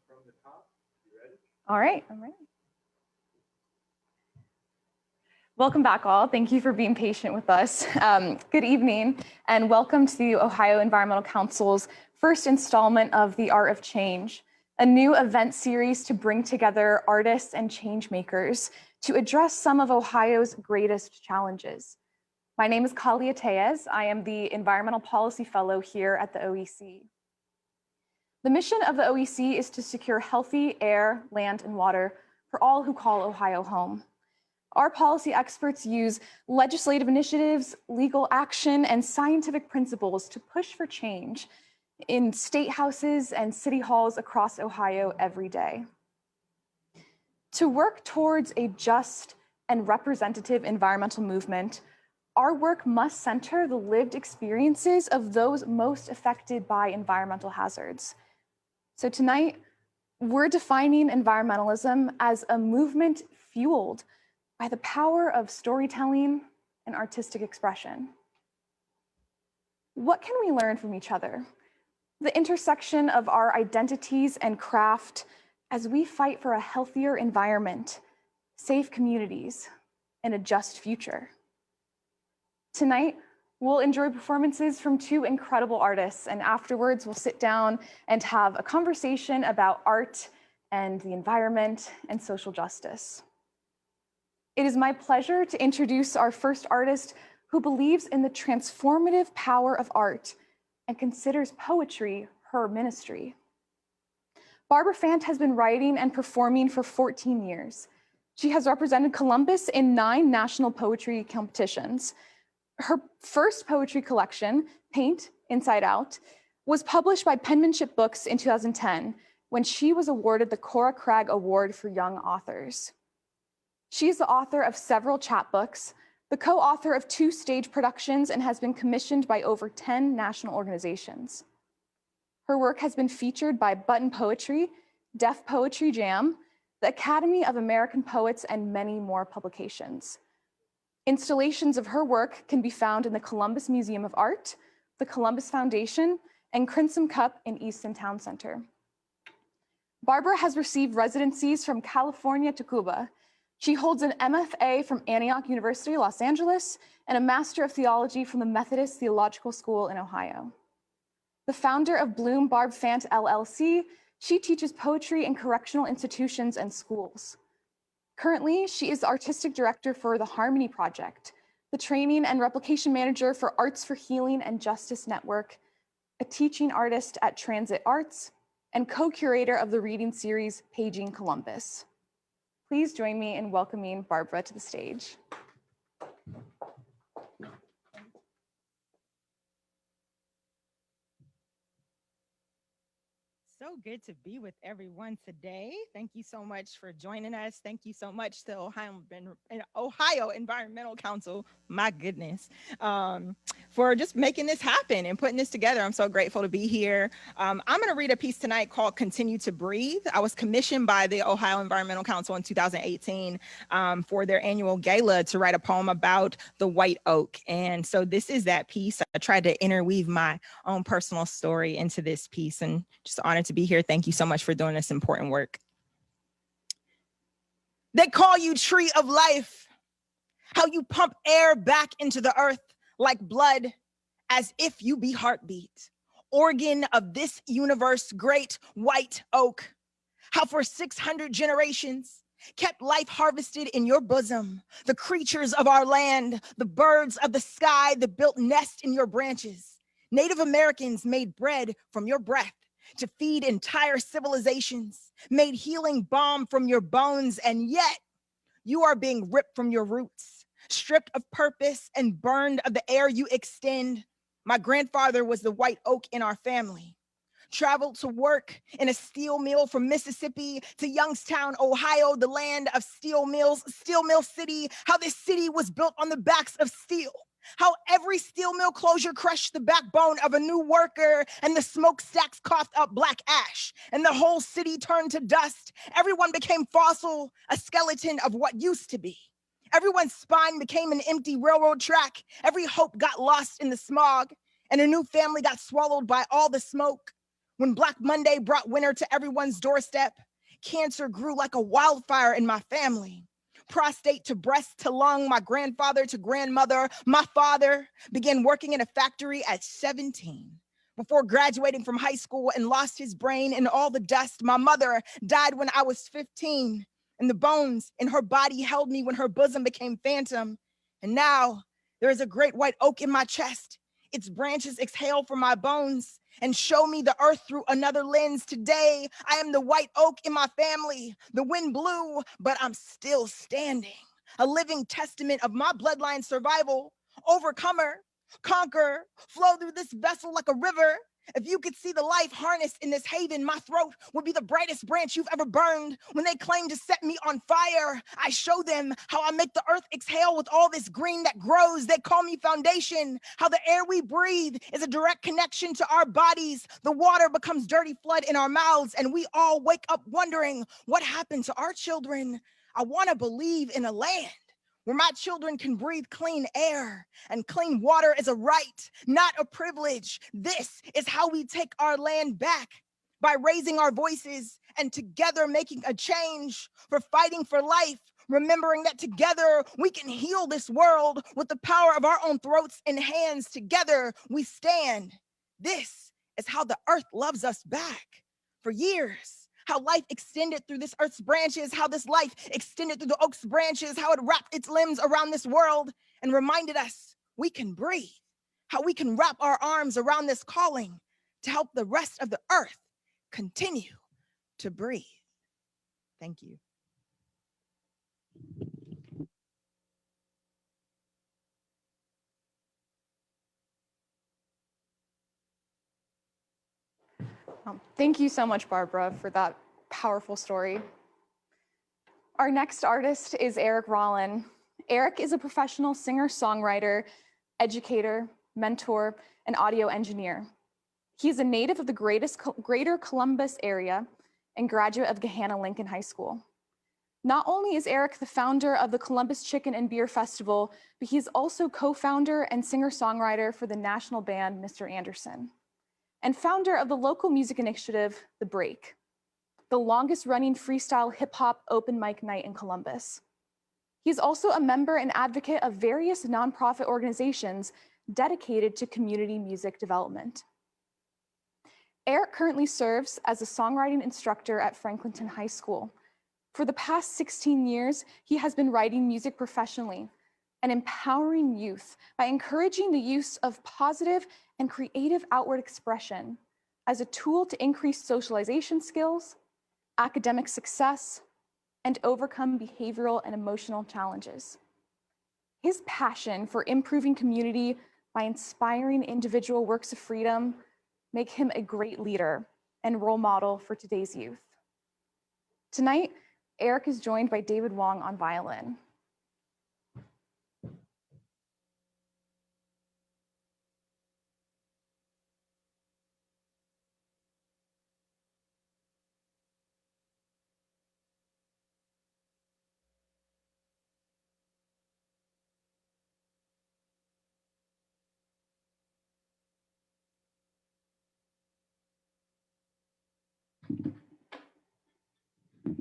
from the top. You ready? All right, I'm ready. Welcome back all. Thank you for being patient with us. Good evening and welcome to the Ohio Environmental Council's first installment of The Art of Change, a new event series to bring together artists and change makers to address some of Ohio's greatest challenges. My name is Callia Tellez. I am the Environmental Policy Fellow here at the OEC. The mission of the OEC is to secure healthy air, land, and water for all who call Ohio home. Our policy experts use legislative initiatives, legal action, and scientific principles to push for change in state houses and city halls across Ohio every day. To work towards a just and representative environmental movement, our work must center the lived experiences of those most affected by environmental hazards. So tonight, we're defining environmentalism as a movement fueled by the power of storytelling and artistic expression. What can we learn from each other? The intersection of our identities and craft as we fight for a healthier environment, safe communities, and a just future. Tonight, we'll enjoy performances from two incredible artists, and afterwards we'll sit down and have a conversation about art and the environment and social justice. It is my pleasure to introduce our first artist who believes in the transformative power of art and considers poetry her ministry. Barbara Fant has been writing and performing for 14 years. She has represented Columbus in 9 national poetry competitions. Her first poetry collection, Paint, Inside Out, was published by Penmanship Books in 2010 when she was awarded the Cora Craig Award for Young Authors. She is the author of several chapbooks, the co-author of 2 stage productions, and has been commissioned by over 10 national organizations. Her work has been featured by Button Poetry, Deaf Poetry Jam, the Academy of American Poets, and many more publications. Installations of her work can be found in the Columbus Museum of Art, the Columbus Foundation, and Crimson Cup in Easton Town Center. Barbara has received residencies from California to Cuba. She holds an MFA from Antioch University, Los Angeles, and a Master of Theology from the Methodist Theological School in Ohio. The founder of Bloom Barb Fant LLC, she teaches poetry in correctional institutions and schools. Currently, she is the artistic director for the Harmony Project, the training and replication manager for Arts for Healing and Justice Network, a teaching artist at Transit Arts, and co-curator of the reading series Paging Columbus. Please join me in welcoming Barbara to the stage. So good to be with everyone today. Thank you so much for joining us. Thank you so much to Ohio Environmental Council, my goodness, for just making this happen and putting this together. I'm so grateful to be here. I'm going to read a piece tonight called Continue to Breathe. I was commissioned by the Ohio Environmental Council in 2018 for their annual gala to write a poem about the white oak. And so this is that piece. I tried to interweave my own personal story into this piece, and just honored to be here. Thank you so much for doing this important work. They call you tree of life, how you pump air back into the earth like blood, as if you be heartbeat, organ of this universe, great white oak, how for 600 generations kept life harvested in your bosom, the creatures of our land, the birds of the sky that built nest in your branches. Native Americans made bread from your breath to feed entire civilizations, made healing balm from your bones, and yet you are being ripped from your roots, stripped of purpose and burned of the air you extend. My grandfather was the white oak in our family, traveled to work in a steel mill from Mississippi to Youngstown, Ohio, the land of steel mills, Steel Mill City, how this city was built on the backs of steel. How every steel mill closure crushed the backbone of a new worker, and the smokestacks coughed up black ash, and the whole city turned to dust. Everyone became fossil, a skeleton of what used to be. Everyone's spine became an empty railroad track. Every hope got lost in the smog, and a new family got swallowed by all the smoke. When Black Monday brought winter to everyone's doorstep, cancer grew like a wildfire in my family. Prostate to breast to lung, my grandfather to grandmother. My father began working in a factory at 17 before graduating from high school and lost his brain in all the dust. My mother died when I was 15, and the bones in her body held me when her bosom became phantom. And now there is a great white oak in my chest. Its branches exhale from my bones and show me the earth through another lens. Today, I am the white oak in my family. The wind blew, but I'm still standing. A living testament of my bloodline survival. Overcomer, conquer, flow through this vessel like a river. If you could see the life harnessed in this haven, my throat would be the brightest branch you've ever burned. When they claim to set me on fire, I show them how I make the earth exhale with all this green that grows. They call me foundation. How the air we breathe is a direct connection to our bodies. The water becomes dirty flood in our mouths, and we all wake up wondering what happened to our children. I want to believe in a land where my children can breathe clean air, and clean water is a right, not a privilege. This is how we take our land back, by raising our voices and together making a change, for fighting for life, remembering that together we can heal this world with the power of our own throats and hands. Together we stand. This is how the earth loves us back. For years, how life extended through this earth's branches, how this life extended through the oak's branches, how it wrapped its limbs around this world and reminded us we can breathe, how we can wrap our arms around this calling to help the rest of the earth continue to breathe. Thank you. Thank you so much, Barbara, for that powerful story. Our next artist is Eric Rollin. Eric is a professional singer-songwriter, educator, mentor, and audio engineer. He is a native of the greater Columbus area and graduate of Gahanna Lincoln High School. Not only is Eric the founder of the Columbus Chicken and Beer Festival, but he is also co-founder and singer-songwriter for the national band Mr. Anderson, and founder of the local music initiative, The Break, the longest running freestyle hip hop open mic night in Columbus. He's also a member and advocate of various nonprofit organizations dedicated to community music development. Eric currently serves as a songwriting instructor at Franklinton High School. For the past 16 years, he has been writing music professionally and empowering youth by encouraging the use of positive and creative outward expression as a tool to increase socialization skills, academic success, and overcome behavioral and emotional challenges. His passion for improving community by inspiring individual works of freedom make him a great leader and role model for today's youth. Tonight, Eric is joined by David Wong on violin.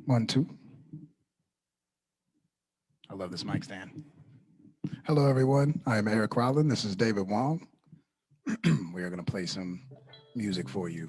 One, two. I love this mic stand. Hello, everyone. I am Eric Rollin. This is David Wong. We are going to play some music for you.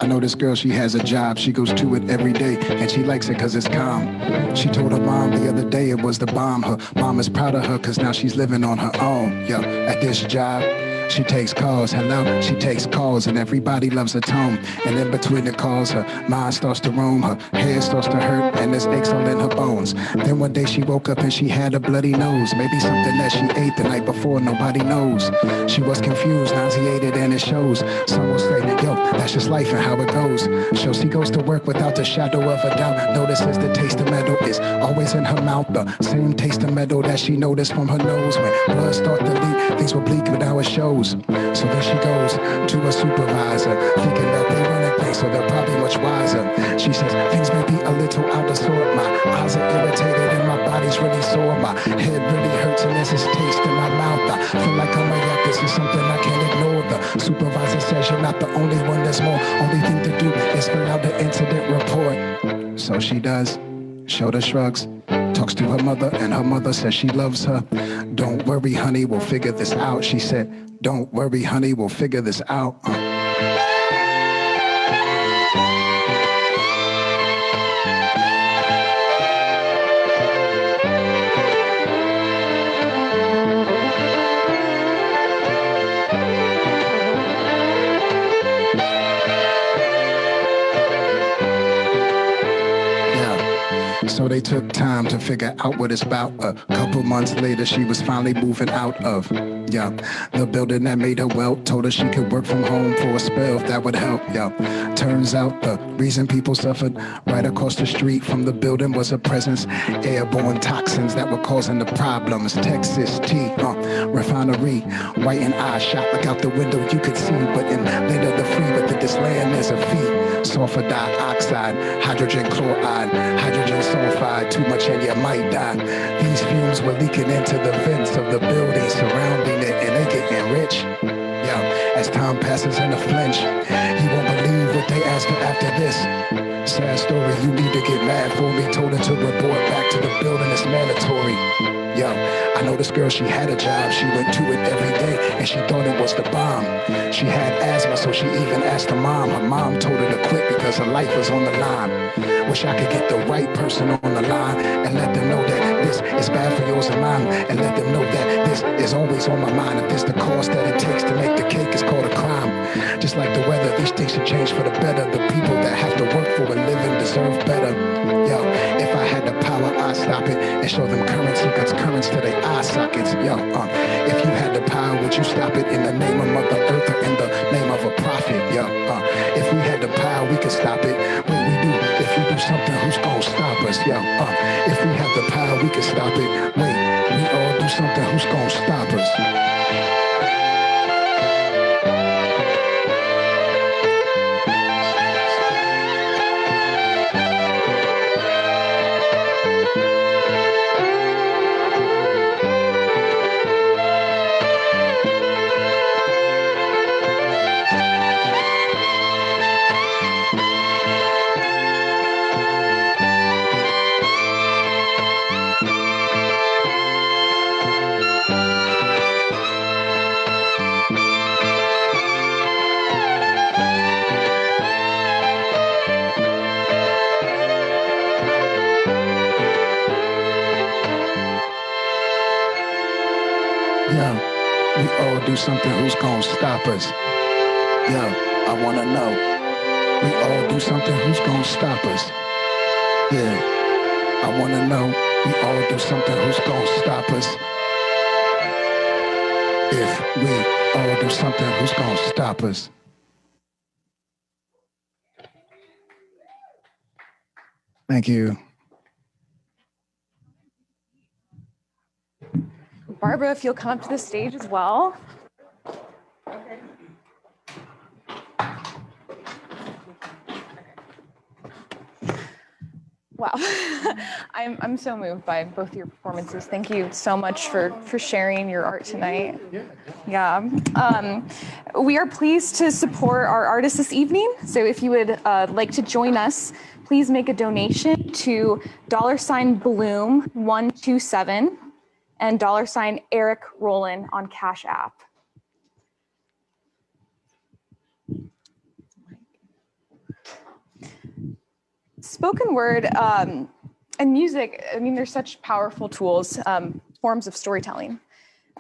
I know this girl, she has a job, she goes to it every day, and she likes it cause it's calm. She told her mom the other day it was the bomb. Her mom is proud of her cause now she's living on her own. Yeah, at this job, she takes calls, hello, she takes calls, and everybody loves her tone. And in between the calls, her mind starts to roam, her head starts to hurt, and there's aches all in her bones. Then one day she woke up and she had a bloody nose. Maybe something that she ate the night before, nobody knows. She was confused, nauseated, and it shows. Some will say, yo, that's just life and how it goes. So she goes to work without the shadow of a doubt. Notices the taste of metal is always in her mouth. The same taste of metal that she noticed from her nose. When blood started to leak, things were bleak, but now it shows. So then she goes to a supervisor, thinking that they running things, so they're probably much wiser. She says, things may be a little out of sort. My eyes are irritated and my body's really sore. My head really hurts and there's this taste in my mouth. I feel like I'm a yak, this is something I can't ignore. The supervisor says you're not the only one, there's more. Only thing to do is fill out the incident report. So she does. Shoulder shrugs, talks to her mother, and her mother says she loves her. Don't worry, honey, we'll figure this out. She said, don't worry, honey, we'll figure this out. So they took time to figure out what it's about. A couple months later, she was finally moving out of, the building that made her wealth. Told her she could work from home for a spell if that would help, Turns out the reason people suffered right across the street from the building was a presence. Airborne toxins that were causing the problems. Texas tea, refinery, white and eye shot. Look out the window, you could see, but in later the free, but this land there's a fee. Sulfur dioxide, hydrogen chloride, hydrogen sulfide, too much and you might die. These fumes were leaking into the vents of the buildings surrounding it, and they getting rich. As time passes in a flinch, you won't believe what they ask her after this. Sad story, you need to get mad for me. Told her to report back to the building, it's mandatory. I know this girl, she had a job, she went to it every day, and she thought it was the bomb. She had asthma, so she even asked her mom. Her mom told her to quit because her life was on the line. Wish I could get the right person on the line and let them know that this is bad for yours and mine, and let them know that this is always on my mind. If it's the cost that it takes to make the cake, it's called a crime. Just like the weather, these things should change for the better. The people that have to work for a living deserve better. If I had the power, I'd stop it and show them currency, cause currents to their eye sockets. If you had the power, would you stop it in the name of Mother Earth or in the name of a prophet? If we had the power, we could stop it. Wait, we do. If we do something, who's gonna stop us? If we have the power, we could stop it. Wait, we all do something, who's gonna stop us? We all do something, who's gonna stop us? I wanna know. We all do something, who's gonna stop us? I wanna know. We all do something, who's gonna stop us? If we all do something, who's gonna stop us? Thank you. Barbara, if you'll come up to the stage as well. Wow, I'm so moved by both your performances. Thank you so much for sharing your art tonight. We are pleased to support our artists this evening. So if you would like to join us, please make a donation to $Bloom127 and $Eric Rollin on Cash App. Spoken word and music, I mean, they're such powerful tools, forms of storytelling.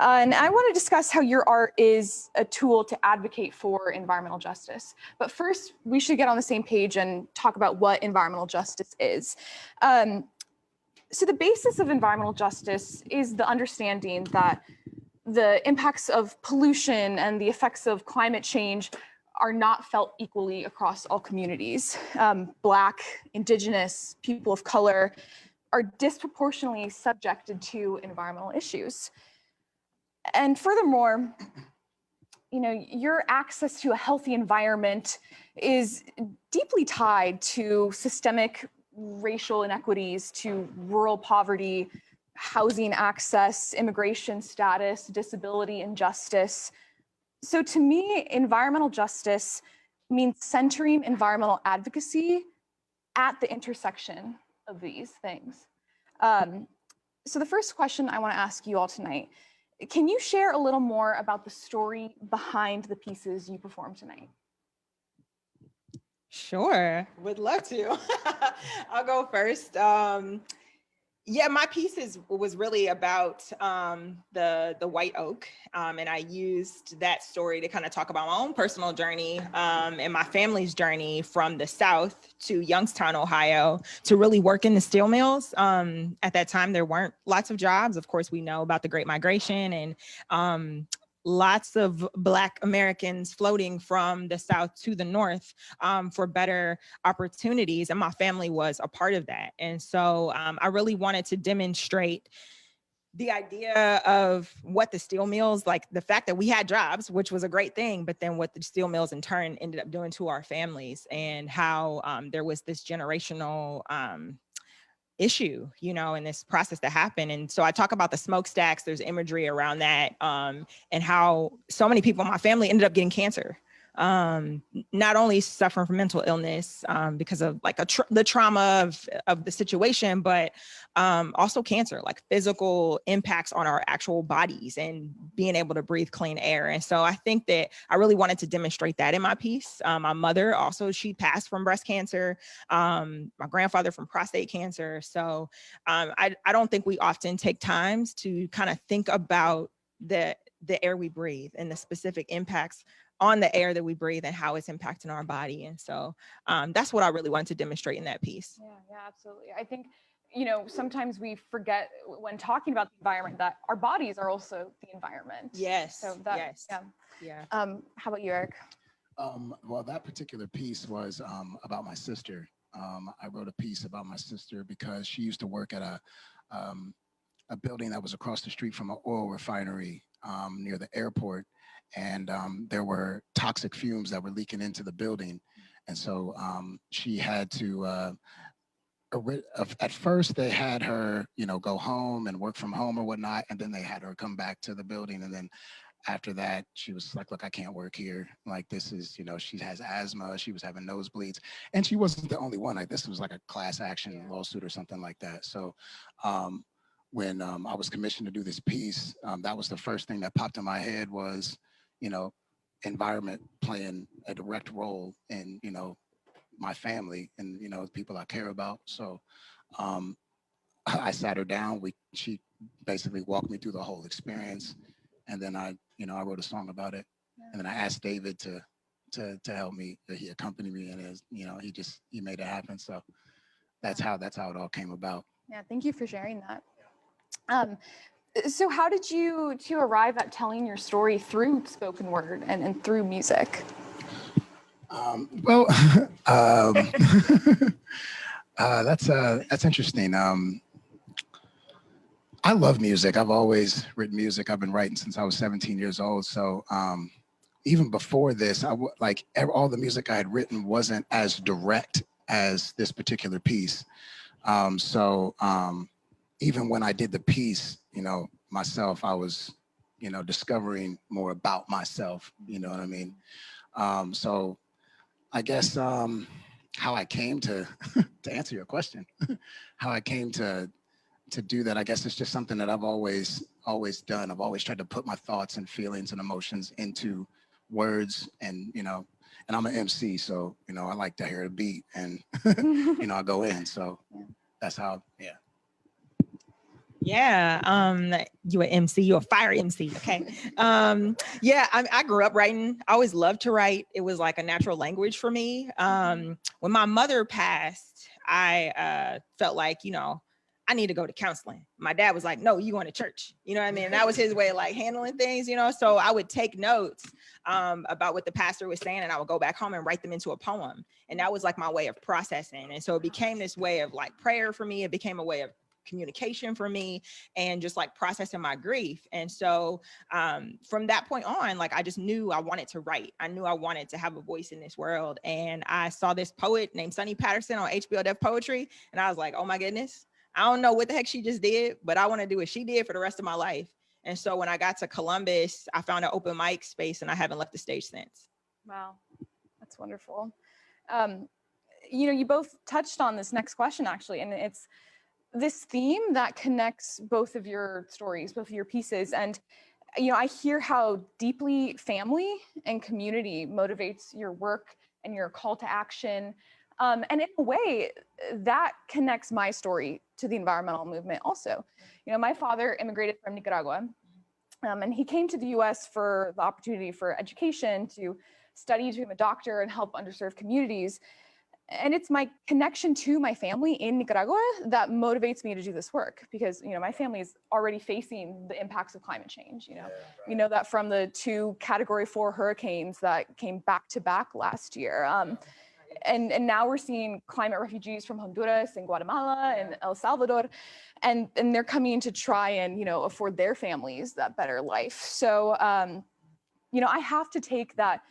And I want to discuss how your art is a tool to advocate for environmental justice. But first, we should get on the same page and talk about what environmental justice is. So the basis of environmental justice is the understanding that the impacts of pollution and the effects of climate change are not felt equally across all communities. Black, Indigenous, people of color are disproportionately subjected to environmental issues. And furthermore, your access to a healthy environment is deeply tied to systemic racial inequities, to rural poverty, housing access, immigration status, disability injustice. So to me, environmental justice means centering environmental advocacy at the intersection of these things. So the first question I want to ask you all tonight, can you share a little more about the story behind the pieces you performed tonight? Sure, would love to. I'll go first. Yeah, my piece was really about the white oak, and I used that story to kind of talk about my own personal journey and my family's journey from the South to Youngstown, Ohio, to really work in the steel mills. At that time, there weren't lots of jobs. Of course, we know about the Great Migration and lots of Black Americans floating from the South to the North for better opportunities. And my family was a part of that. And so I really wanted to demonstrate the idea of what the steel mills, like the fact that we had jobs, which was a great thing, but then what the steel mills in turn ended up doing to our families, and how there was this generational issue, in this process that happened. And so I talk about the smokestacks, there's imagery around that, and how so many people in my family ended up getting cancer. Not only suffering from mental illness because of like the trauma of the situation, but also cancer, like physical impacts on our actual bodies and being able to breathe clean air. And so I think that I really wanted to demonstrate that in my piece. My mother also, she passed from breast cancer, my grandfather from prostate cancer. So I don't think we often take times to kind of think about the air we breathe and the specific impacts on the air that we breathe and how it's impacting our body. And so that's what I really wanted to demonstrate in that piece. Yeah, absolutely. I think, sometimes we forget when talking about the environment that our bodies are also the environment. Yes. So that, yes. Yeah. How about you, Eric? Well, that particular piece was about my sister. I wrote a piece about my sister because she used to work at a building that was across the street from an oil refinery near the airport. And there were toxic fumes that were leaking into the building. And so she had to, at first they had her, go home and work from home or whatnot. And then they had her come back to the building. And then after that, she was like, look, I can't work here. Like, this is, she has asthma. She was having nosebleeds. And she wasn't the only one. Like, this was like a class action lawsuit or something like that. So when I was commissioned to do this piece, that was the first thing that popped in my head was, environment playing a direct role in, my family and, people I care about. So I sat her down. She basically walked me through the whole experience. And then I wrote a song about it. And then I asked David to help me. He accompanied me, and he made it happen. So that's how it all came about. Yeah, thank you for sharing that. So how did you arrive at telling your story through spoken word and through music? That's interesting. I love music. I've always written music. I've been writing since I was 17 years old. So even before this, all the music I had written wasn't as direct as this particular piece. So even when I did the piece, myself, I was, discovering more about myself, you know what I mean? So I guess how I came to answer your question, how I came to do that, I guess it's just something that I've always done. I've always tried to put my thoughts and feelings and emotions into words and, and I'm an MC, so, you know, I like to hear the beat and, you know, I go in. So that's how, yeah. Yeah, you an MC, you a fire MC, okay. Yeah, I grew up writing. I always loved to write. It was like a natural language for me. When my mother passed, I felt like, you know, I need to go to counseling. My dad was like, no, you going to church. You know what I mean? And that was his way of like handling things, you know? So I would take notes about what the pastor was saying, and I would go back home and write them into a poem. And that was like my way of processing. And so it became this way of like prayer for me. It became a way of communication for me and just like processing my grief. And so from that point on, like I just knew I wanted to write. I knew I wanted to have a voice in this world. And I saw this poet named Sunny Patterson on HBO Def Poetry. And I was like, oh my goodness, I don't know what the heck she just did, but I want to do what she did for the rest of my life. And so when I got to Columbus, I found an open mic space and I haven't left the stage since. Wow, that's wonderful. You know, you both touched on this next question actually, and it's this theme that connects both of your stories, both of your pieces. And, you know, I hear how deeply family and community motivates your work and your call to action. And in a way, that connects my story to the environmental movement also. You know, my father immigrated from Nicaragua, and he came to the US for the opportunity for education, to study, to become a doctor and help underserved communities. And it's my connection to my family in Nicaragua that motivates me to do this work, because, you know, my family is already facing the impacts of climate change. You know, we know that from the 2 Category 4 hurricanes that came back to back last year. And now we're seeing climate refugees from Honduras and Guatemala and El Salvador, and they're coming to try and, you know, afford their families that better life. So, you know, I have to take that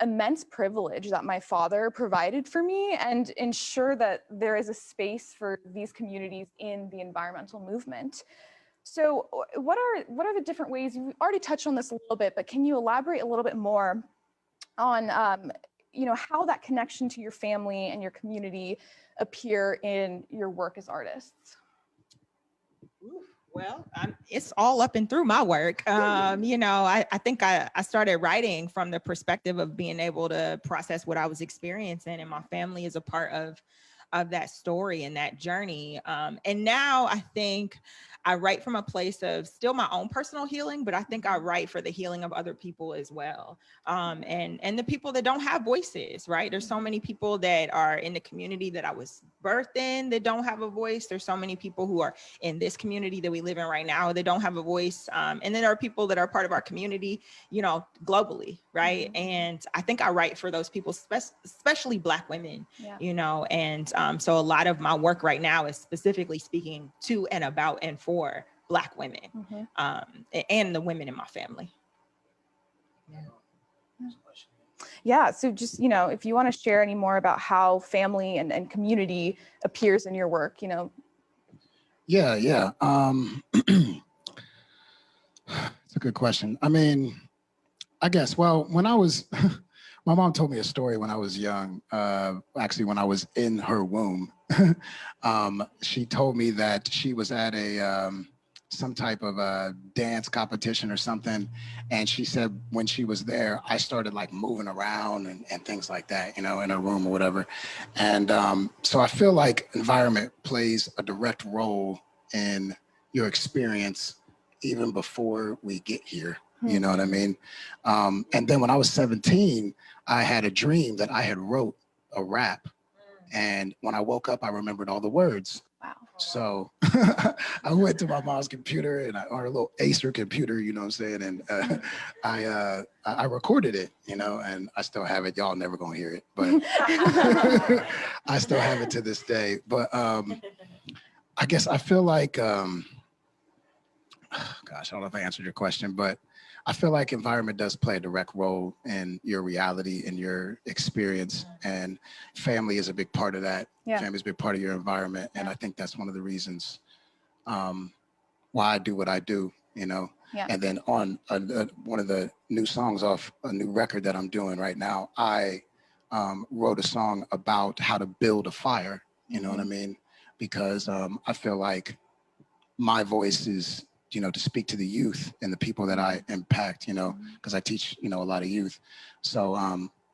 immense privilege that my father provided for me and ensure that there is a space for these communities in the environmental movement. So what are the different ways? You've already touched on this a little bit, but can you elaborate a little bit more on you know, how that connection to your family and your community appear in your work as artists? Well, it's all up and through my work. You know, I think I started writing from the perspective of being able to process what I was experiencing, and my family is a part of that story and that journey. And now I think I write from a place of still my own personal healing, but I think I write for the healing of other people as well. And the people that don't have voices, right? There's so many people that are in the community that I was birthed in that don't have a voice. There's so many people who are in this community that we live in right now that don't have a voice. And then there are people that are part of our community, you know, globally, right? Mm-hmm. And I think I write for those people, especially Black women, you know, and so a lot of my work right now is specifically speaking to and about and for Black women, and the women in my family. Yeah, so just, you know, if you want to share any more about how family and community appears in your work, you know. Yeah. It's a good question. I mean, I guess, well, when I was, my mom told me a story when I was young, actually when I was in her womb. She told me that she was at a, some type of a dance competition or something. And she said when she was there, I started like moving around and things like that, you know, in her room or whatever. And so I feel like environment plays a direct role in your experience even before we get here. You know what I mean? And then when I was 17, I had a dream that I had wrote a rap. And when I woke up, I remembered all the words. Wow. So I went to my mom's computer and or a little Acer computer, you know what I'm saying? And I recorded it, you know, and I still have it. Y'all never gonna hear it, but I still have it to this day. But I guess I feel like, gosh, I don't know if I answered your question, but I feel like environment does play a direct role in your reality and your experience, and family is a big part of that. Yeah. Family is a big part of your environment. Yeah. And I think that's one of the reasons why I do what I do, you know. Yeah. And then on one of the new songs off a new record that I'm doing right now, I wrote a song about how to build a fire, you know what I mean? Because I feel like my voice is, you know, to speak to the youth and the people that I impact, you know, because I teach, you know, a lot of youth. So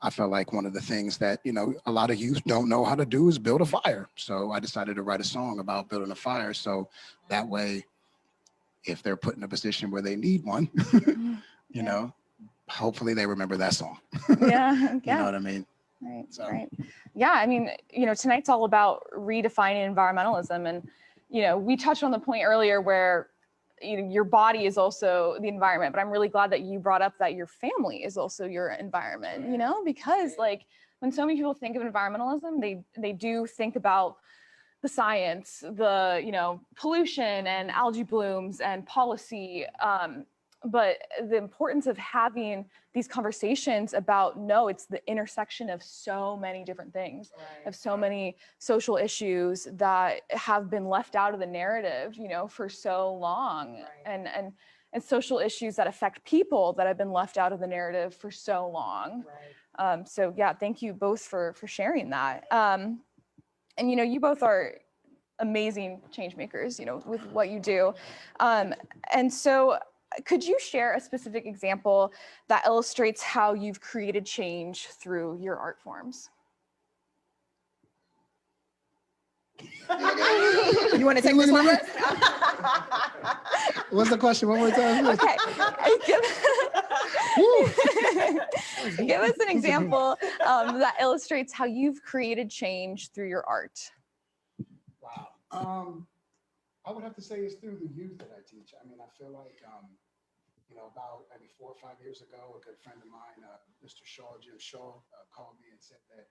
I felt like one of the things that, you know, a lot of youth don't know how to do is build a fire. So I decided to write a song about building a fire. So that way, if they're put in a position where they need one, you know, hopefully they remember that song. Yeah. You know what I mean? Right. So. Right. Yeah. I mean, you know, tonight's all about redefining environmentalism. And, you know, we touched on the point earlier where, you know, your body is also the environment, but I'm really glad that you brought up that your family is also your environment, you know, because like when so many people think of environmentalism, they do think about the science, the, you know, pollution and algae blooms and policy. But the importance of having these conversations about, no, it's the intersection of so many different things, of so many social issues that have been left out of the narrative, you know, for so long, and social issues that affect people that have been left out of the narrative for so long. So yeah, thank you both for sharing that. And you know, you both are amazing change makers, you know, with what you do. And so could you share a specific example that illustrates how you've created change through your art forms? You want to take this one first? What's the question? One more time. Okay. Give us an example that illustrates how you've created change through your art. Wow. I would have to say it's through the youth that I teach. I mean, I feel like, you know, about maybe 4 or 5 years ago, a good friend of mine, Mr. Shaw, Jim Shaw, called me and said that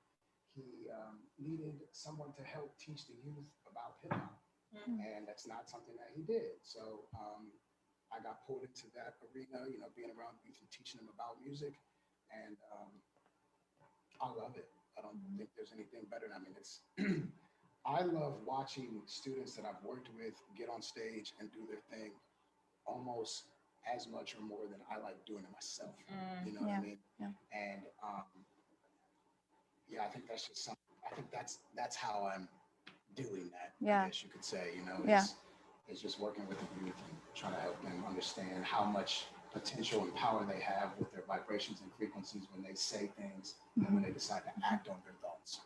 he needed someone to help teach the youth about hip hop. And that's not something that he did. So I got pulled into that arena, you know, being around youth and teaching them about music. And I love it. I don't think there's anything better. I mean, it's, I love watching students that I've worked with get on stage and do their thing almost as much or more than I like doing it myself. You know what I mean? Yeah. And yeah, I think that's just something, I think that's how I'm doing that, I guess you could say, you know, it's just working with the youth and trying to help them understand how much potential and power they have with their vibrations and frequencies when they say things and when they decide to act on their thoughts.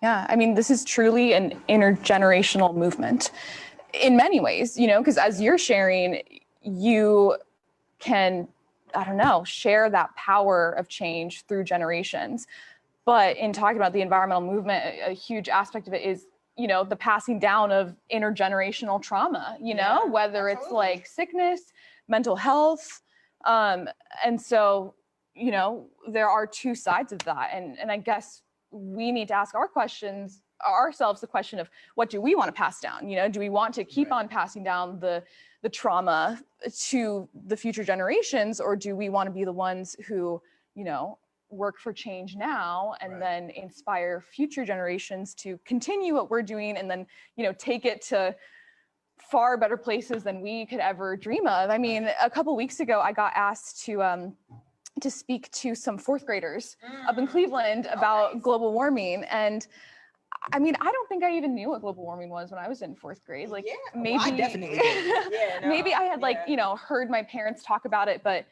Yeah, I mean, this is truly an intergenerational movement in many ways, you know, because as you're sharing, you can, I don't know, share that power of change through generations. But in talking about the environmental movement, a huge aspect of it is, you know, the passing down of intergenerational trauma, you know, whether it's like sickness, mental health. And so, you know, there are two sides of that. And I guess we need to ask ourselves the question of, what do we want to pass down? You know, do we want to keep on passing down the trauma to the future generations, or do we want to be the ones who, you know, work for change now and then inspire future generations to continue what we're doing and then, you know, take it to far better places than we could ever dream of? I mean, a couple weeks ago, I got asked to speak to some fourth graders up in Cleveland about global warming. And I mean, I don't think I even knew what global warming was when I was in fourth grade. Like maybe, I definitely did. Maybe I had like, you know, heard my parents talk about it, but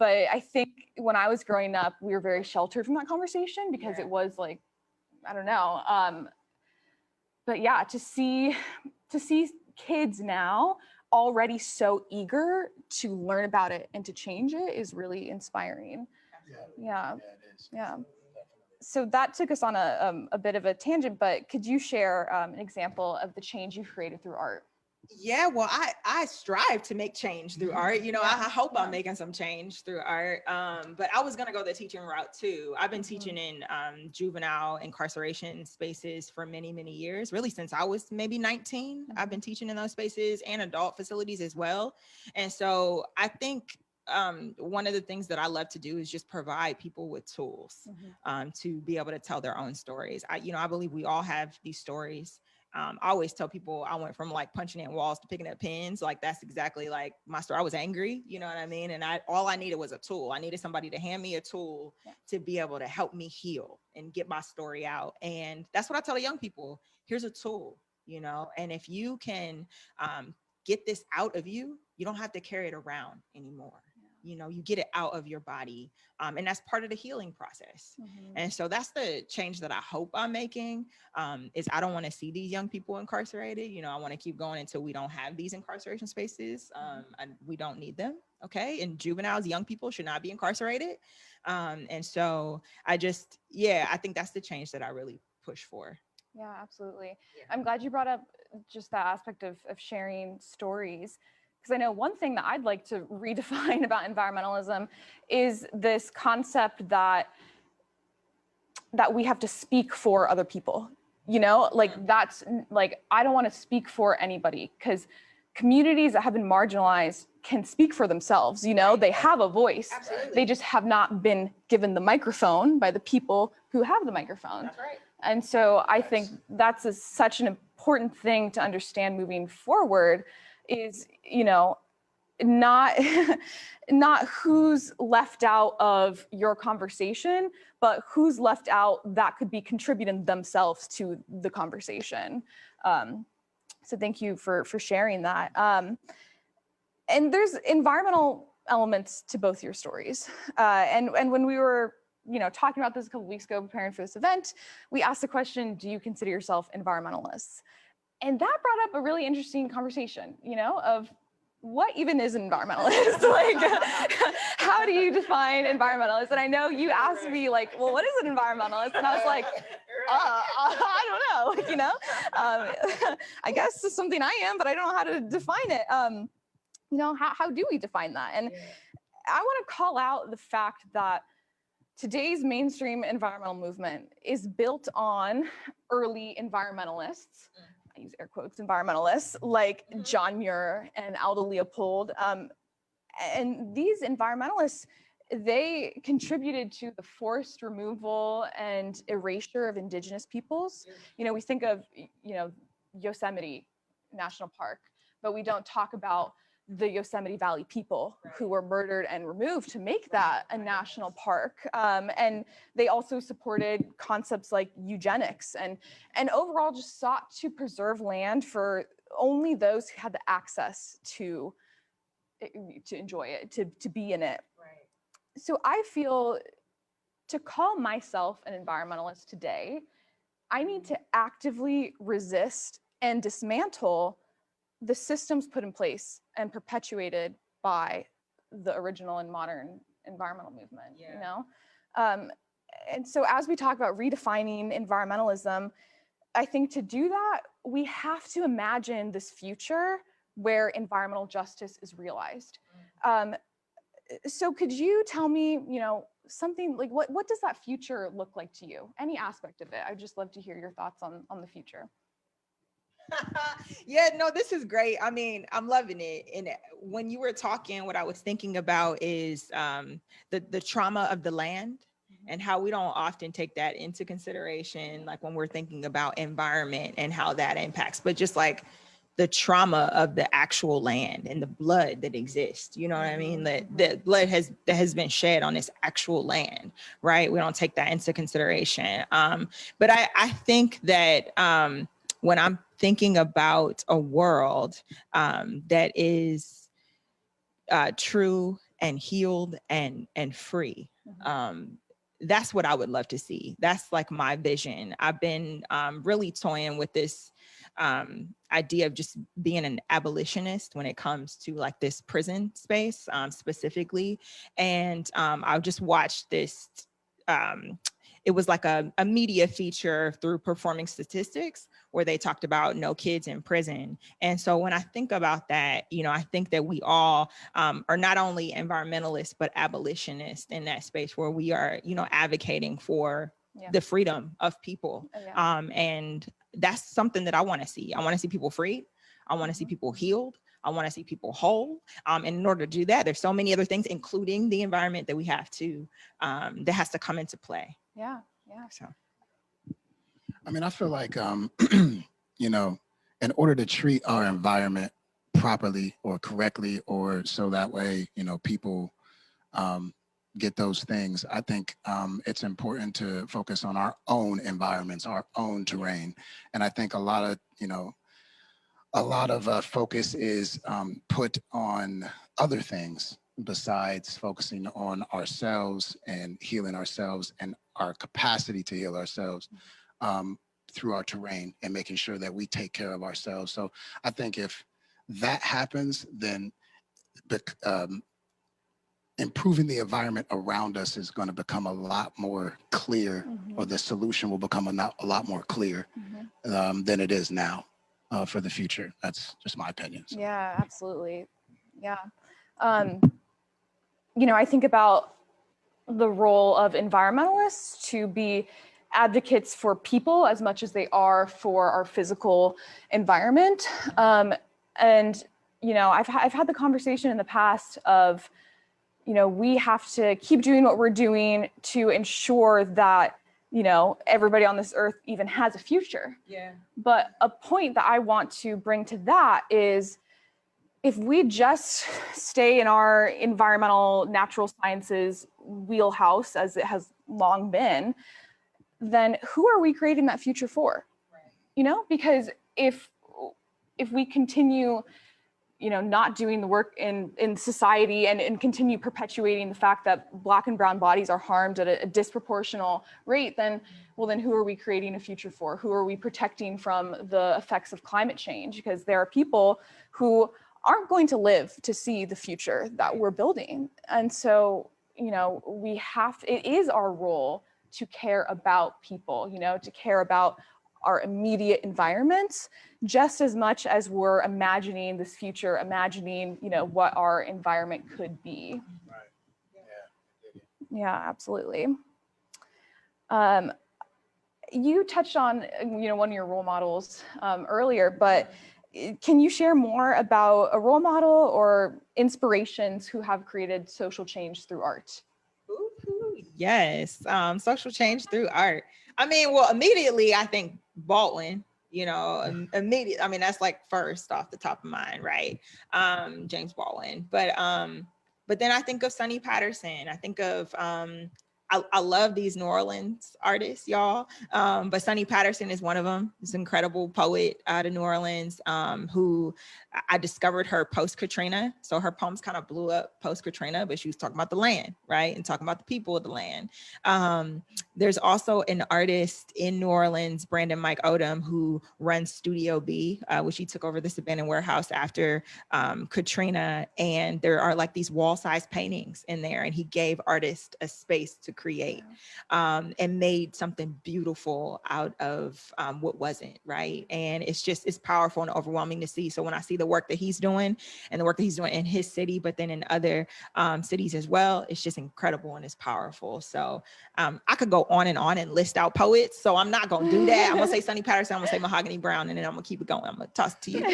I think when I was growing up, we were very sheltered from that conversation because it was like, I don't know. But yeah, to see kids now already so eager to learn about it and to change it is really inspiring. Yeah. So that took us on a bit of a tangent, but could you share an example of the change you've created through art? Yeah, well, I strive to make change through art. You know, I hope I'm making some change through art. But I was going to go the teaching route too. I've been teaching in juvenile incarceration spaces for many, many years, really since I was maybe 19. I've been teaching in those spaces and adult facilities as well. And so I think one of the things that I love to do is just provide people with tools to be able to tell their own stories. I believe we all have these stories. I always tell people I went from like punching in walls to picking up pens. Like that's exactly like my story. I was angry, you know what I mean? And all I needed was a tool. I needed somebody to hand me a tool to be able to help me heal and get my story out. And that's what I tell the young people. Here's a tool, you know, and if you can get this out of you, you don't have to carry it around anymore. you know, you get it out of your body. And that's part of the healing process. And so that's the change that I hope I'm making, is I don't want to see these young people incarcerated. You know, I want to keep going until we don't have these incarceration spaces. And we don't need them. Okay. And juveniles, young people should not be incarcerated. And so I think that's the change that I really push for. Yeah, absolutely. Yeah. I'm glad you brought up just that aspect of sharing stories, because I know one thing that I'd like to redefine about environmentalism is this concept that we have to speak for other people. You know, like that's like, I don't want to speak for anybody, because communities that have been marginalized can speak for themselves. You know, they have a voice. Absolutely. They just have not been given the microphone by the people who have the microphone. That's right. And so I think that's such an important thing to understand moving forward is, you know, not who's left out of your conversation, but who's left out that could be contributing themselves to the conversation. So thank you for sharing that. And there's environmental elements to both your stories. And when we were, you know, talking about this a couple weeks ago, preparing for this event, we asked the question, do you consider yourself environmentalists? And that brought up a really interesting conversation, you know, of what even is an environmentalist? Like, how do you define environmentalist? And I know you asked me like, well, what is an environmentalist? And I was like, I don't know, you know, I guess it's something I am, but I don't know how to define it. You know, how do we define that? And I want to call out the fact that today's mainstream environmental movement is built on early environmentalists, I use air quotes, environmentalists like John Muir and Aldo Leopold. And these environmentalists, they contributed to the forced removal and erasure of indigenous peoples. You know, we think of, you know, Yosemite National Park, but we don't talk about the Yosemite Valley people who were murdered and removed to make that a national park. And they also supported concepts like eugenics and overall just sought to preserve land for only those who had the access to enjoy it, to be in it. Right. So I feel to call myself an environmentalist today, I need to actively resist and dismantle the systems put in place and perpetuated by the original and modern environmental movement, you know? And so as we talk about redefining environmentalism, I think to do that, we have to imagine this future where environmental justice is realized. So could you tell me, you know, something like what does that future look like to you? Any aspect of it? I'd just love to hear your thoughts on the future. Yeah, no, this is great. I mean, I'm loving it. And when you were talking, what I was thinking about is the trauma of the land and how we don't often take that into consideration, like when we're thinking about environment and how that impacts, but just like the trauma of the actual land and the blood that exists, you know what I mean? The blood that has been shed on this actual land, right? We don't take that into consideration. But I think that when I'm thinking about a world that is true and healed and free, that's what I would love to see. That's like my vision. I've been really toying with this idea of just being an abolitionist when it comes to like this prison space specifically. And I just watched this, it was like a media feature through Performing Statistics where they talked about no kids in prison. And so when I think about that, you know, I think that we all are not only environmentalists, but abolitionists in that space where we are, you know, advocating for the freedom of people. And that's something that I want to see. I want to see people freed. I want to see people healed. I want to see people whole. And in order to do that, there's so many other things, including the environment that we have to, that has to come into play. Yeah. So, I mean, I feel like, you know, in order to treat our environment properly or correctly, or so that way, you know, people get those things, I think it's important to focus on our own environments, our own terrain. And I think a lot of, you know, focus is put on other things besides focusing on ourselves and healing ourselves and our capacity to heal ourselves through our terrain and making sure that we take care of ourselves. So I think if that happens, then improving the environment around us is going to become a lot more clear, or the solution will become a lot more clear than it is now for the future. That's just my opinion. So. Yeah, absolutely. Yeah. You know, I think about the role of environmentalists to be advocates for people as much as they are for our physical environment. And, you know, I've had the conversation in the past of, you know, we have to keep doing what we're doing to ensure that, you know, everybody on this earth even has a future. Yeah. But a point that I want to bring to that is, if we just stay in our environmental natural sciences wheelhouse, as it has long been, then who are we creating that future for? Right. You know, because if we continue, you know, not doing the work in society and continue perpetuating the fact that Black and brown bodies are harmed at a disproportional rate, then, well, then who are we creating a future for? Who are we protecting from the effects of climate change? Because there are people who aren't going to live to see the future that we're building. And so, you know, it is our role to care about people, you know, to care about our immediate environments, just as much as we're imagining this future, imagining, you know, what our environment could be. Right. Yeah, absolutely. You touched on, you know, one of your role models earlier, but can you share more about a role model or inspirations who have created social change through art? Ooh, yes, social change through art. I mean, well, immediately I think Baldwin, you know, immediate. I mean, that's like first off the top of mind, right? James Baldwin. But then I think of Sonny Patterson. I think of I love these New Orleans artists, y'all. But Sonny Patterson is one of them. This incredible poet out of New Orleans, who I discovered her post-Katrina. So her poems kind of blew up post-Katrina, but she was talking about the land, right? And talking about the people of the land. There's also an artist in New Orleans, Brandon Mike Odom, who runs Studio B, which he took over this abandoned warehouse after Katrina. And there are like these wall-sized paintings in there. And he gave artists a space to create and made something beautiful out of what wasn't, right? And it's powerful and overwhelming to see. So when I see the work that he's doing and the work that he's doing in his city, but then in other cities as well, it's just incredible and it's powerful. So I could go on and list out poets. So I'm not gonna do that. I'm gonna say Sonny Patterson, I'm gonna say Mahogany Brown, and then I'm gonna keep it going. I'm gonna toss it to you.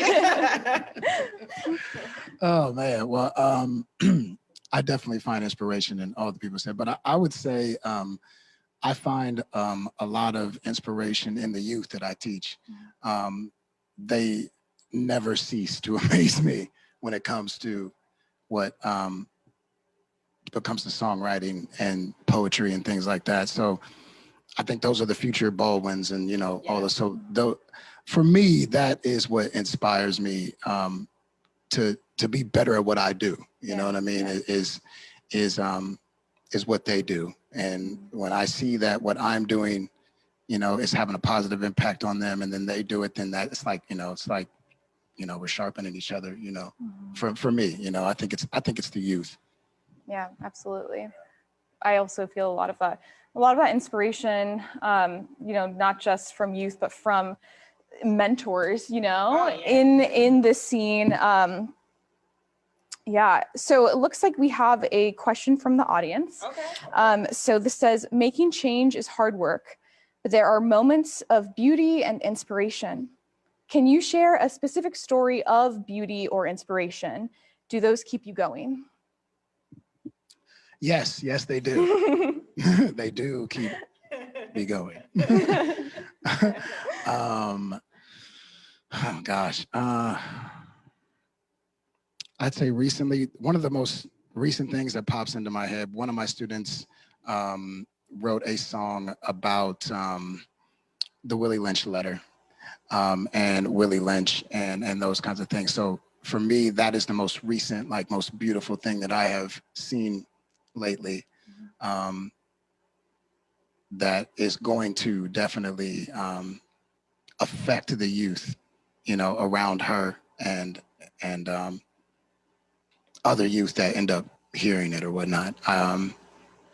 Oh man, well, I definitely find inspiration in all the people said, but I would say I find a lot of inspiration in the youth that I teach. They never cease to amaze me when it comes to what becomes to songwriting and poetry and things like that. So I think those are the future Baldwins and, you know, all this. So for me, that is what inspires me to be better at what I do. You know what I mean? Is what they do. And when I see that what I'm doing, you know, is having a positive impact on them, and then they do it, then that it's like, you know, we're sharpening each other, you know, for me, you know, I think it's the youth. Yeah, absolutely. I also feel a lot of that inspiration, you know, not just from youth, but from mentors, you know, in this scene. Yeah, so it looks like we have a question from the audience. Okay. So this says, making change is hard work, but there are moments of beauty and inspiration. Can you share a specific story of beauty or inspiration? Do those keep you going? Yes, they do. They do keep me going. Oh gosh. I'd say recently, one of the most recent things that pops into my head, one of my students wrote a song about the Willie Lynch letter and Willie Lynch and those kinds of things. So for me, that is the most recent, like most beautiful thing that I have seen lately. That is going to definitely affect the youth, you know, around her and other youth that end up hearing it or whatnot.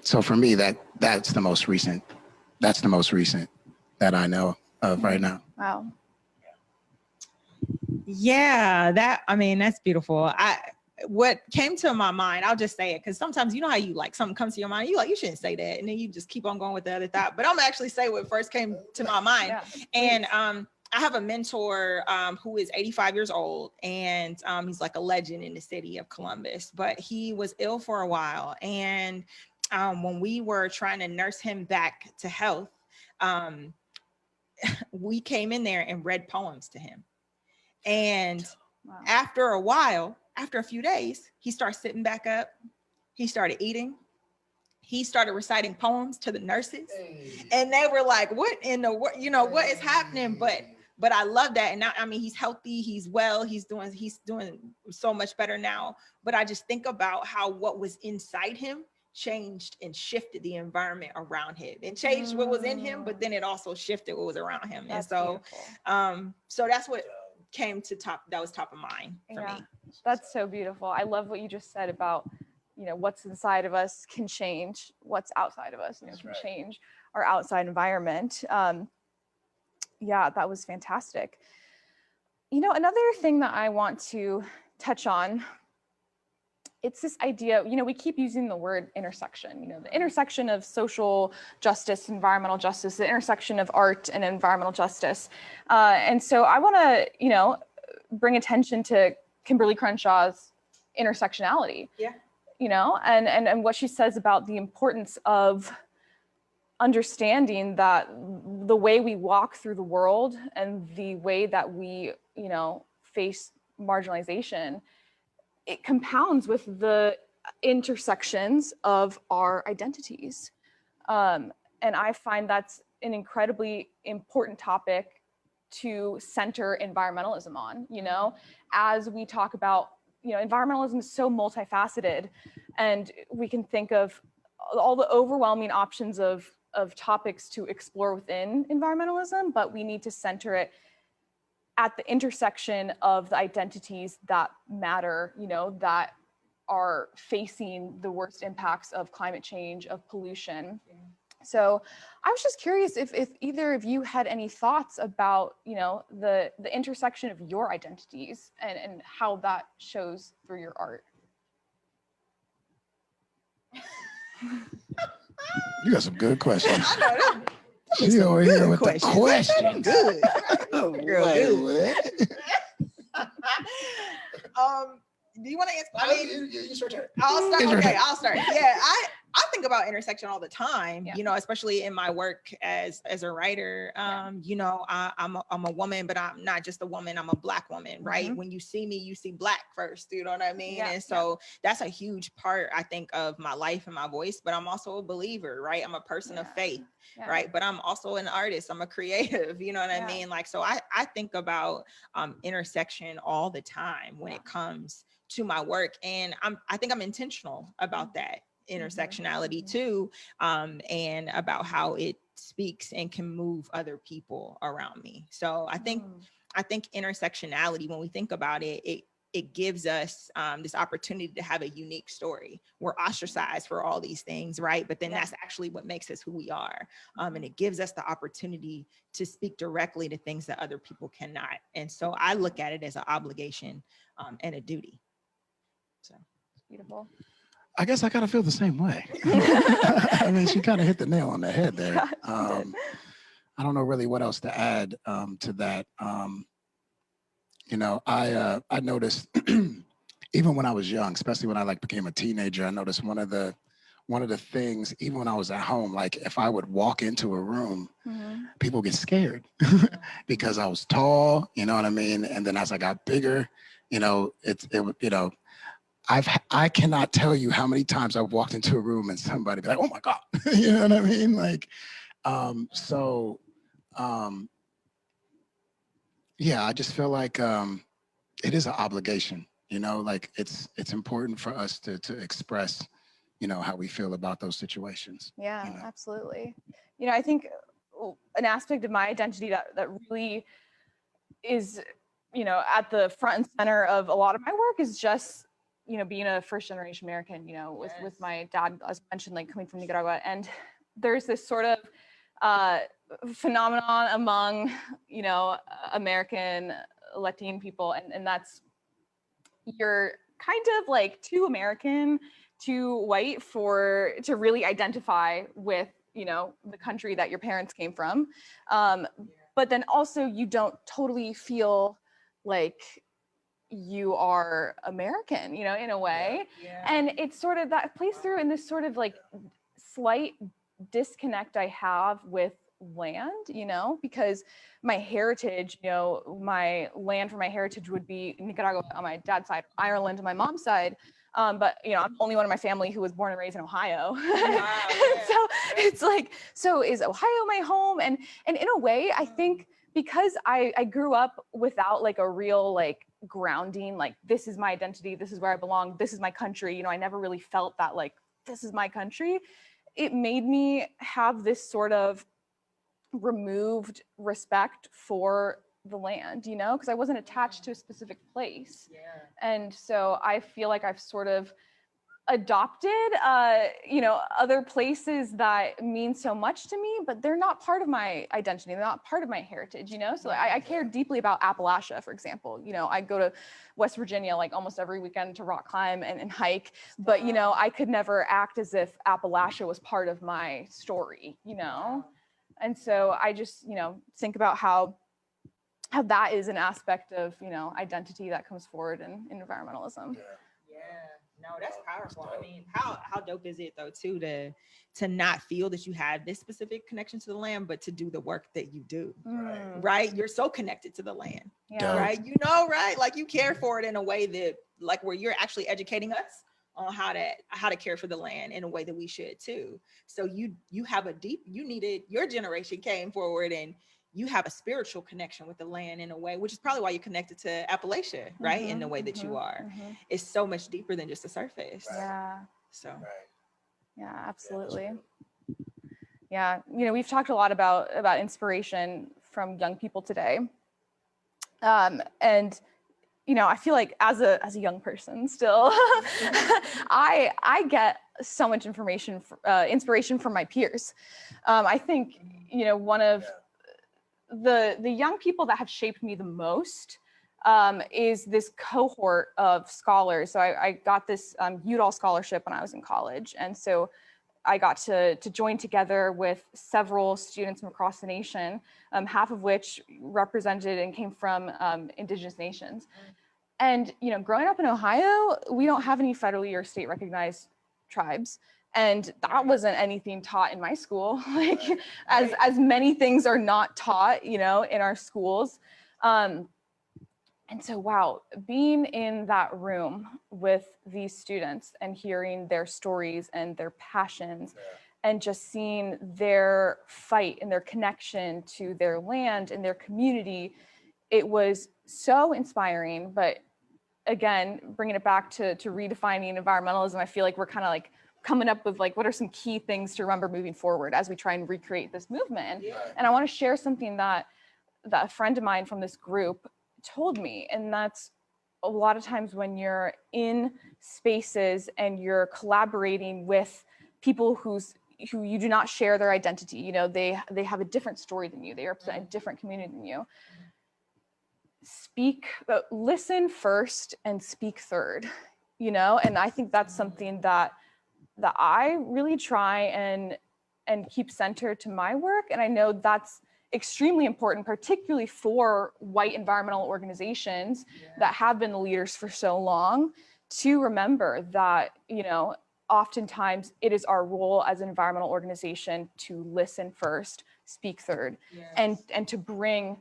So for me, that's the most recent. That's the most recent that I know of right now. Wow. Yeah, I mean, that's beautiful. What came to my mind, I'll just say it, because sometimes you know how you like something comes to your mind, you like, you shouldn't say that, and then you just keep on going with the other thought. But I'm gonna actually say what first came to my mind. Yeah, and I have a mentor who is 85 years old, and he's like a legend in the city of Columbus, but he was ill for a while. And when we were trying to nurse him back to health, we came in there and read poems to him. And wow. after a while, after a few days, he started sitting back up. He started eating. He started reciting poems to the nurses. And they were like, what in the world, you know, what is happening? But I love that. And now, I mean, he's healthy, he's well, he's doing so much better now. But I just think about how what was inside him changed and shifted the environment around him. It changed what was in him, but then it also shifted what was around him. That's and so, beautiful. So that's what came to top of mind for me. That's so beautiful. I love what you just said about, you know, what's inside of us can change what's outside of us, you know, can change our outside environment. Yeah, that was fantastic. You know, another thing that I want to touch on, it's this idea, you know, we keep using the word intersection, you know, the intersection of social justice, environmental justice, the intersection of art and environmental justice. And so I want to, you know, bring attention to Kimberly Crenshaw's intersectionality. Yeah. You know, and what she says about the importance of understanding that the way we walk through the world and the way that we, you know, face marginalization, it compounds with the intersections of our identities. And I find that's an incredibly important topic to center environmentalism on, you know, as we talk about, you know, environmentalism is so multifaceted, and we can think of all the overwhelming options of topics to explore within environmentalism, but we need to center it at the intersection of the identities that matter, you know, that are facing the worst impacts of climate change, of pollution. So I was just curious if either of you had any thoughts about, you know, the intersection of your identities and how that shows through your art. You got some good questions. I know She over here with the questions. Good. Girl, good. Do you want to answer? I mean, it's your turn. I'll start. It's your Okay, turn. I'll start. Yeah, I think about intersection all the time, Yeah. you know, especially in my work as a writer. You know, I'm a woman, but I'm not just a woman, I'm a Black woman, right? Mhm. When you see me, you see Black first, you know what I mean? Yeah, And so that's a huge part, I think, of my life and my voice, but I'm also a believer, right? I'm a person of faith, Yeah. right? But I'm also an artist, I'm a creative, you know what Yeah. I mean? Like, so I think about intersection all the time when it comes to my work. And I think I'm intentional about that intersectionality too, and about how it speaks and can move other people around me. So I think intersectionality, when we think about it, it gives us this opportunity to have a unique story. We're ostracized for all these things, right? But then that's actually what makes us who we are. And it gives us the opportunity to speak directly to things that other people cannot. And so I look at it as an obligation and a duty. So Beautiful. I guess I kind of feel the same way. I mean, she kind of hit the nail on the head there. Yeah, I don't know really what else to add to that. You know, I noticed even when I was young, especially when I like became a teenager, I noticed one of the things, even when I was at home, like if I would walk into a room, people get scared because I was tall, you know what I mean? And then as I got bigger, you know, you know, I cannot tell you how many times I've walked into a room and somebody be like, oh my God, you know what I mean? Like, yeah, I just feel like it is an obligation, like it's important for us to express, how we feel about those situations. Yeah, absolutely. I think an aspect of my identity that really is, at the front and center of a lot of my work is just, being a first generation American, with my dad, as mentioned, like coming from Nicaragua. And there's this sort of phenomenon among, American Latino people. And that's, you're kind of like too American, too white to really identify with, the country that your parents came from. But then also you don't totally feel like you are American, in a way. And it's sort of that plays through in this sort of like slight disconnect I have with land, because my heritage, my land for my heritage would be Nicaragua on my dad's side, Ireland on my mom's side. But I'm the only one in my family who was born and raised in Ohio. Wow, so it's like, so is Ohio my home? And in a way, I think because I grew up without like a real like grounding, like this is my identity, this is where I belong, this is my country. I never really felt that like this is my country. It made me have this sort of removed respect for the land, because I wasn't attached to a specific place. And so I feel like I've sort of adopted, other places that mean so much to me, but they're not part of my identity. They're not part of my heritage, So I care deeply about Appalachia, for example. I go to West Virginia like almost every weekend to rock climb and hike, but, I could never act as if Appalachia was part of my story, And so I just, think about how that is an aspect of, identity that comes forward in environmentalism. No, that's powerful. I mean, how dope is it though too to not feel that you have this specific connection to the land, but to do the work that you do, right? You're so connected to the land, right? Right? Like you care for it in a way that, like, where you're actually educating us on how to care for the land in a way that we should too. So you have your generation came forward and you have a spiritual connection with the land in a way, which is probably why you're connected to Appalachia, right? In the way that you are. It's so much deeper than just the surface. So. Yeah, absolutely. Yeah, we've talked a lot about inspiration from young people today. And I feel like as a young person still, I get so much inspiration from my peers. I think, one of the young people that have shaped me the most is this cohort of scholars. So I got this Udall scholarship when I was in college. And so I got to join together with several students from across the nation, half of which represented and came from Indigenous nations. And, growing up in Ohio, we don't have any federally or state recognized tribes. And that wasn't anything taught in my school, like as many things are not taught, in our schools. And so, wow, being in that room with these students and hearing their stories and their passions and just seeing their fight and their connection to their land and their community, it was so inspiring. But again, bringing it back to redefining environmentalism, I feel like we're kind of like coming up with like, what are some key things to remember moving forward as we try and recreate this movement? And I want to share something that a friend of mine from this group told me, and that's a lot of times when you're in spaces and you're collaborating with people who you do not share their identity, they have a different story than you, they represent a different community than you. Listen first and speak third, and I think that's something that I really try and keep centered to my work. And I know that's extremely important, particularly for white environmental organizations that have been the leaders for so long, to remember that, oftentimes it is our role as an environmental organization to listen first, speak third, and to bring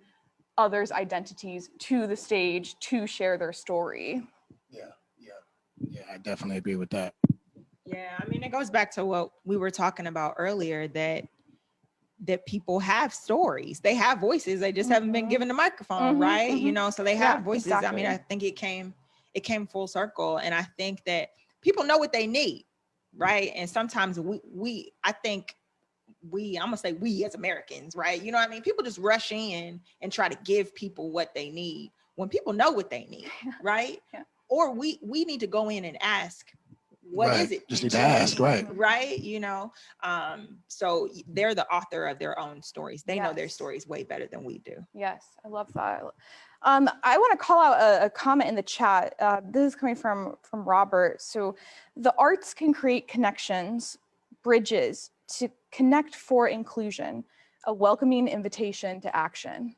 others' identities to the stage to share their story. Yeah, I definitely agree with that. Yeah, I mean, it goes back to what we were talking about earlier, that that people have stories, they have voices, they just haven't been given the microphone, right? You know, so they have voices. Exactly. I mean, I think it came full circle, and I think that people know what they need, right? And sometimes I think I'm gonna say we as Americans, right? You know what I mean? People just rush in and try to give people what they need when people know what they need, right? Yeah. Or we need to go in and ask, what is it? Just that need to you ask, need? right? Right? You know, so they're the author of their own stories. They know their Yes. stories way better than we do. Yes, I love that. I want to call out a comment in the chat. This is coming from Robert. So the arts can create connections, bridges to connect for inclusion, a welcoming invitation to action.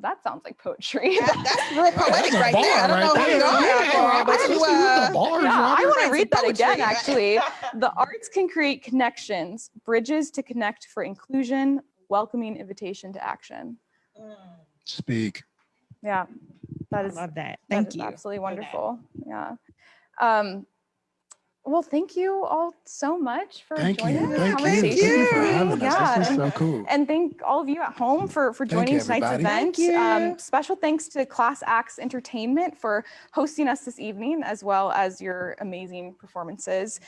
That sounds like poetry. That's real poetic right bar there. I don't right know who you are there. out there, but you I want to read that poetry. again, actually. The arts can create connections, bridges to connect for inclusion, welcoming invitation to action. Speak. Yeah, that I is love that. that Thank is you. absolutely for that. wonderful. Yeah. Well, thank you all so much for Thank joining you. this Thank conversation. you. Thank you for with me. having us. Yeah, This is and, so cool. and thank all of you at home for joining you, tonight's everybody. event. Thank you. Special thanks to Class Acts Entertainment for hosting us this evening, as well as your amazing performances.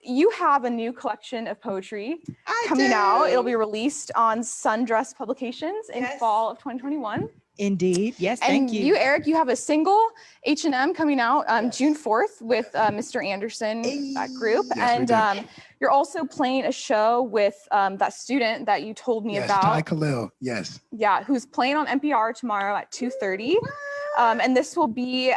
You have a new collection of poetry coming out. It'll be released on Sundress Publications in fall of 2021. Indeed. Yes, And thank you. Eric, you have a single H&M coming out June 4th with Mr. Anderson group. Yes, and you're also playing a show with that student that you told me Yes, about. Ty Khalil. Yes. Yeah, who's playing on NPR tomorrow at 2:30. And this will be,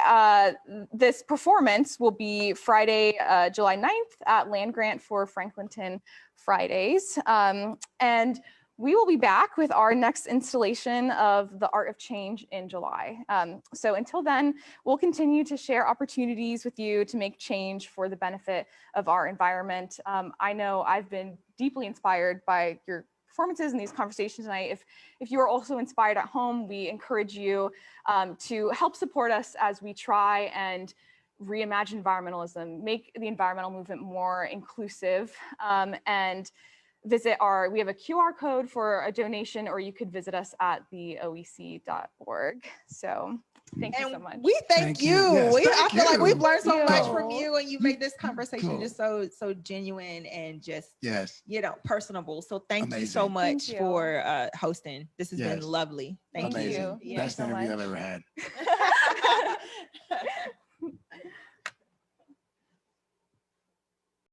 this performance will be Friday, July 9th at Land Grant for Franklinton Fridays. And we will be back with our next installation of The Art of Change in July. So until then, we'll continue to share opportunities with you to make change for the benefit of our environment. I know I've been deeply inspired by your performances and these conversations tonight. If you are also inspired at home, we encourage you to help support us as we try and reimagine environmentalism, make the environmental movement more inclusive, and we have a QR code for a donation, or you could visit us at theoec.org. So thank you so much. We thank you. Yes, I feel like we've learned so Thank much you. from you, and you made this conversation Cool. just so genuine and just Yes. personable. So thank you Amazing. so much Thank you. for hosting. This has been Yes. lovely. Thank Thank you. you. Amazing. Thank you Best so interview much. I've ever had.